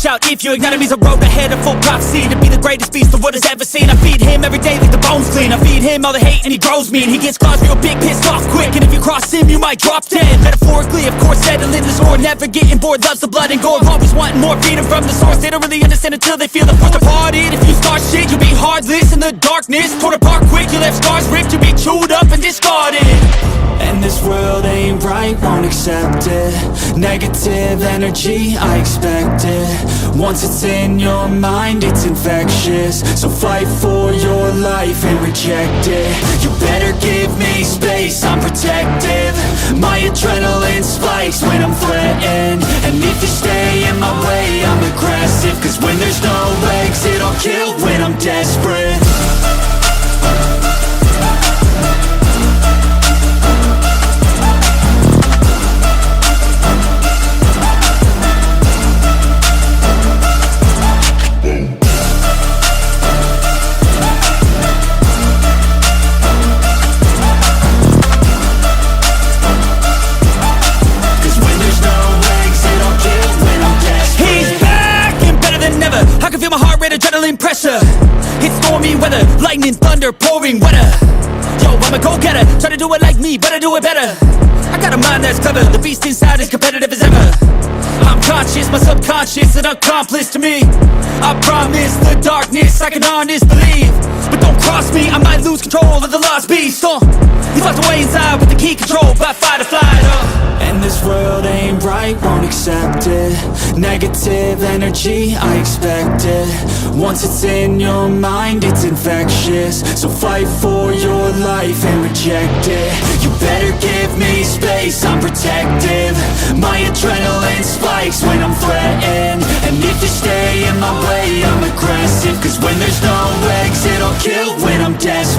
watch out if your enemy's a road ahead, a full prophecy to be the greatest beast the world has ever seen. I feed him every day like the bones clean. I feed him all the hate and he grows me, and he gets claws real big, pissed off quick. And if you cross him, you might drop dead. Metaphorically, of course, settling the score, never getting bored, loves the blood and gore, always wanting more, feeding from the source. They don't really understand until they feel the force departed. If you start shit, you'll be heartless in the darkness, torn apart quick. You left scars ripped, you'll be chewed up and discarded. And this world ain't right, won't accept it. Negative energy, I expect it. Once it's in your mind, it's infectious. So fight for your life and reject it. You better give me space, I'm protective. My adrenaline spikes when I'm threatened. And if you stay in my way, I'm aggressive. Cause when there's no exit, I'll kill when I'm desperate. Adrenaline pressure, it's stormy weather, lightning, thunder, pouring weather. Yo, I'm a go-getter, try to do it like me, but I do it better. I got a mind that's clever, the beast inside is competitive as ever. I'm conscious, my subconscious, an accomplice to me. I promise the darkness, I can honest believe. But don't cross me, I might lose control of the lost beast. He's locked away inside with the key control by fight or flight. And this world ain't right, won't accept it. Negative energy, I expect it. Once it's in your mind, it's infectious. So fight for your life and reject it. You better give me space, I'm protective. My adrenaline spikes when I'm threatened. And if you stay in my way, I'm aggressive. Cause when there's no exit, I'll kill when I'm desperate.